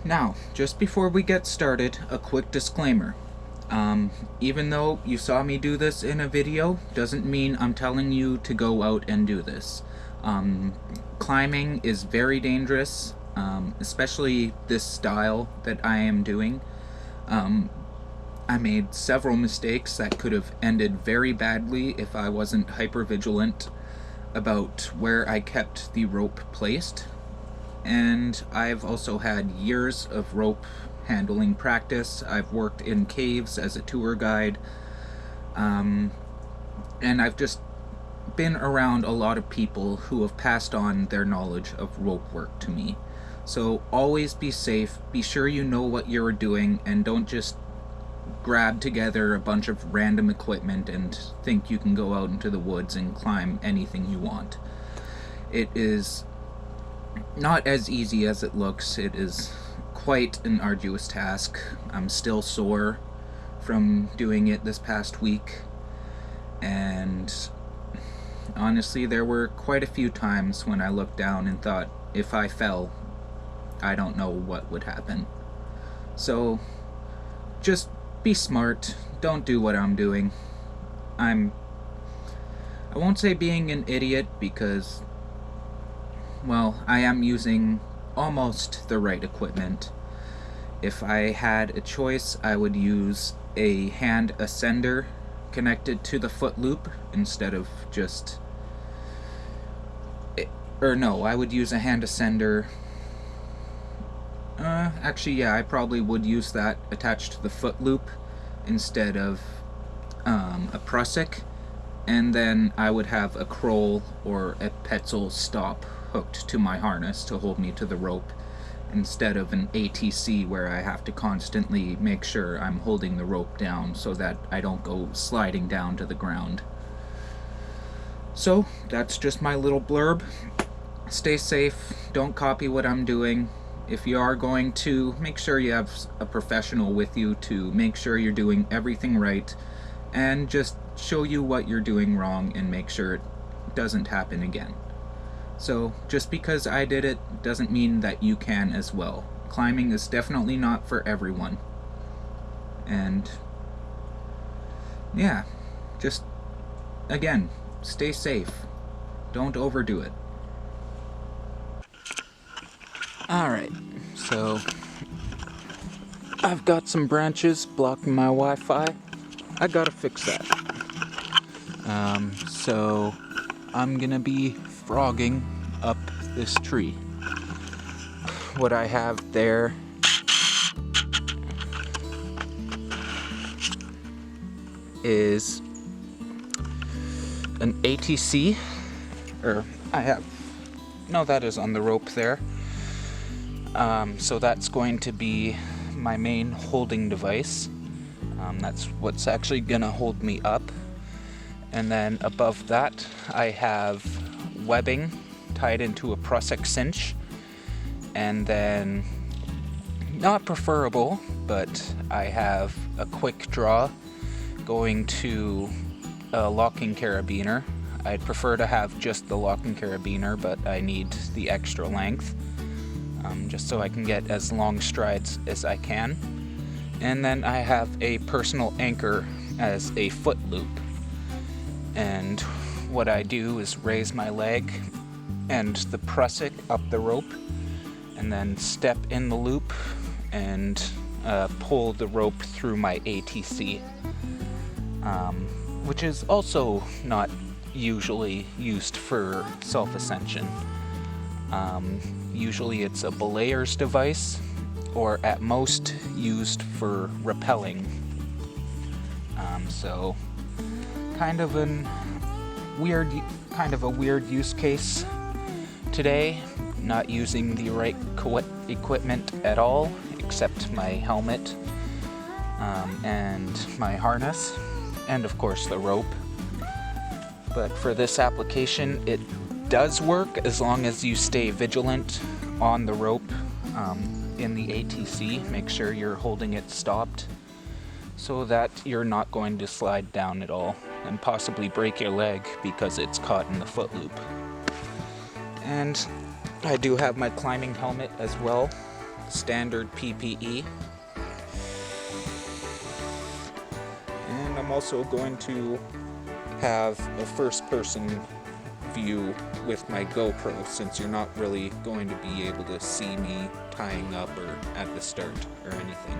Now, just before we get started, a quick disclaimer. Even though you saw me do this in a video, doesn't mean I'm telling you to go out and do this. Climbing is very dangerous, especially this style that I am doing. I made several mistakes that could have ended very badly if I wasn't hypervigilant about where I kept the rope placed. And I've also had years of rope handling practice. I've worked in caves as a tour guide, and I've just been around a lot of people who have passed on their knowledge of rope work to me. So always be safe, be sure you know what you're doing, and don't just grab together a bunch of random equipment and think you can go out into the woods and climb anything you want. It is not as easy as it looks. It is quite an arduous task. I'm still sore from doing it this past week, and honestly there were quite a few times when I looked down and thought, if I fell, I don't know what would happen. So just be smart, don't do what I'm doing. I won't say being an idiot, because, well, I am using almost the right equipment. If I had a choice, I would use a hand ascender connected to the foot loop instead of just... Or no, I would use a hand ascender... actually, yeah, I probably would use that attached to the foot loop instead of a prusik, and then I would have a Kroll or a Petzl stop hooked to my harness to hold me to the rope, instead of an ATC where I have to constantly make sure I'm holding the rope down so that I don't go sliding down to the ground. So, that's just my little blurb. Stay safe, don't copy what I'm doing. If you are going to, make sure you have a professional with you to make sure you're doing everything right, and just show you what you're doing wrong and make sure it doesn't happen again. So, just because I did it doesn't mean that you can as well. Climbing is definitely not for everyone. And yeah, just, again, stay safe. Don't overdo it. Alright, so I've got some branches blocking my Wi-Fi. I gotta fix that. So I'm gonna be frogging up this tree. What I have there is an ATC, or I have, no, that is on the rope there. So that's going to be my main holding device. That's what's actually gonna hold me up. And then above that I have webbing tied into a prusik cinch, and then, not preferable, but I have a quick draw going to a locking carabiner. I'd prefer to have just the locking carabiner, but I need the extra length, just so I can get as long strides as I can. And then I have a personal anchor as a foot loop. And what I do is raise my leg and the prusik up the rope, and then step in the loop and pull the rope through my ATC, which is also not usually used for self-ascension. Usually it's a belayer's device, or at most used for rappelling. So kind of a weird use case today, not using the right equipment at all, except my helmet, and my harness, and of course the rope. But for this application, it does work as long as you stay vigilant on the rope in the ATC. Make sure you're holding it stopped so that you're not going to slide down at all and possibly break your leg because it's caught in the foot loop. And I do have my climbing helmet as well, standard PPE. And I'm also going to have a first-person view with my GoPro, since you're not really going to be able to see me tying up or at the start or anything.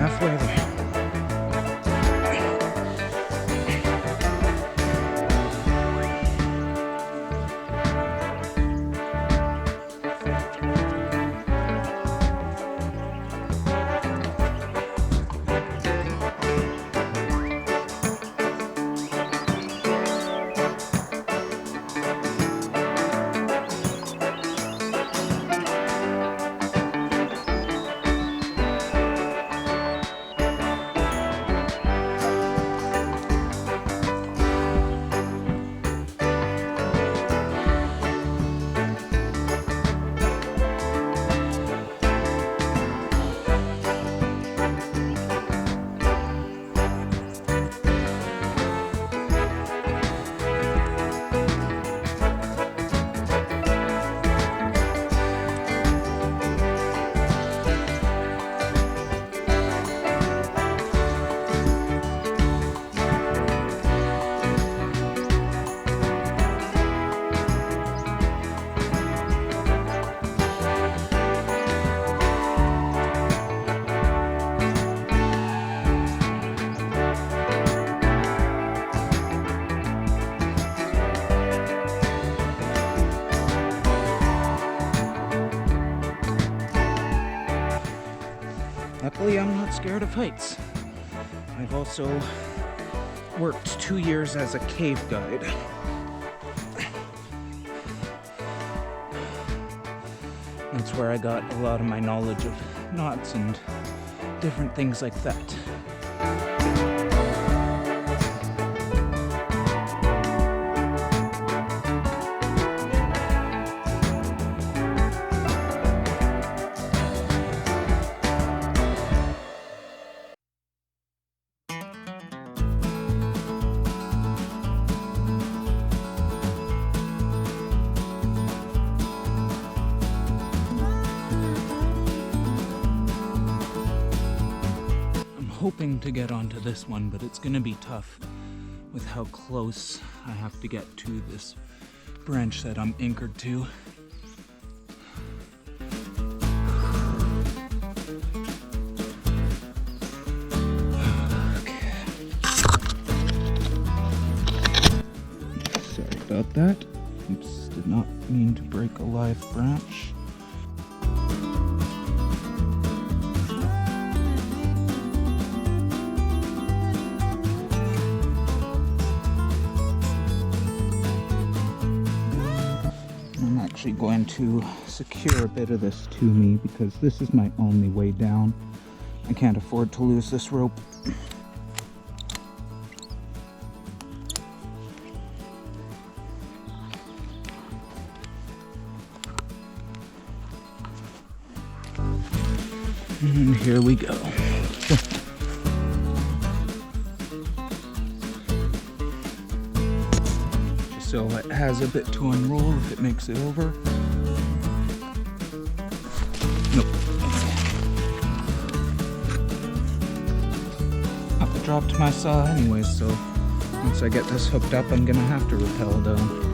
Halfway there. Luckily, I'm not scared of heights. I've also worked 2 years as a cave guide. That's where I got a lot of my knowledge of knots and different things like that. Hoping to get onto this one, but it's gonna be tough with how close I have to get to this branch that I'm anchored to. Okay. Sorry about that. Oops, did not mean to break a live branch. Actually going to secure a bit of this to me because this is my only way down. I can't afford to lose this rope. And here we go. so it has a bit to unroll if it makes it over. Nope. I dropped my saw anyway, so once I get this hooked up, I'm gonna have to rappel down.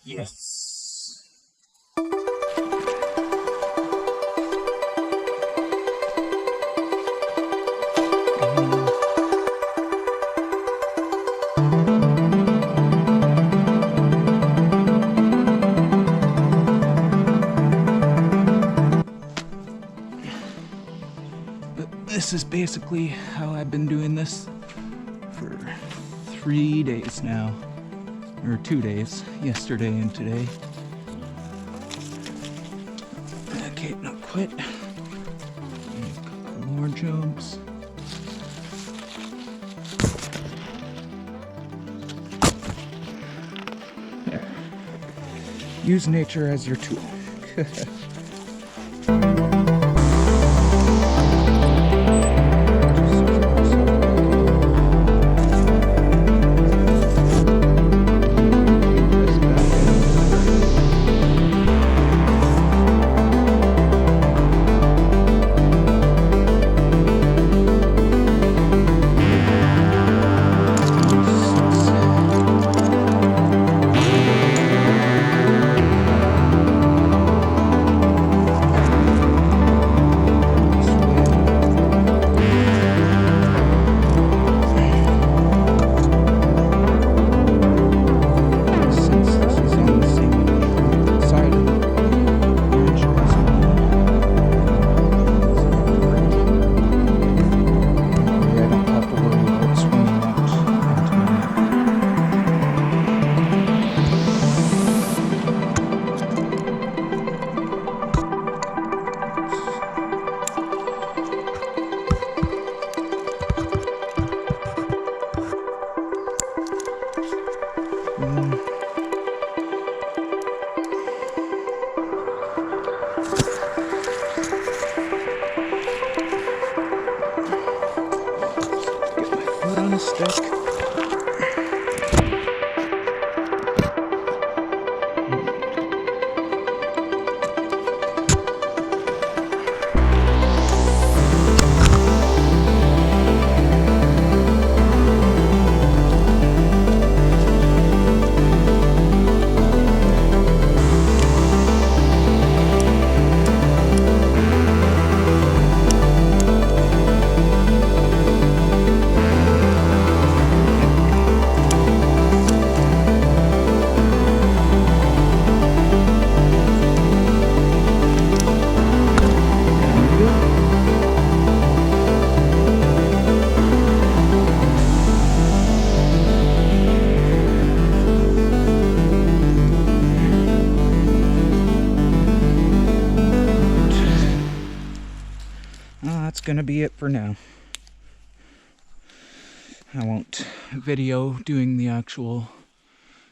Yes. This is basically how I've been doing this for 3 days now. Or 2 days, yesterday and today. Okay, not quit. A couple more jumps. There. Use nature as your tool. Stick. That's gonna be it for now. I won't video doing the actual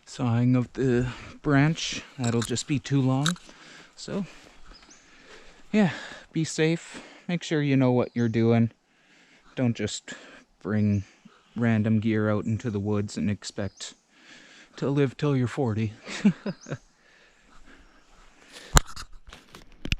sawing of the branch. That'll just be too long. So, yeah, be safe. Make sure you know what you're doing. Don't just bring random gear out into the woods and expect to live till you're 40.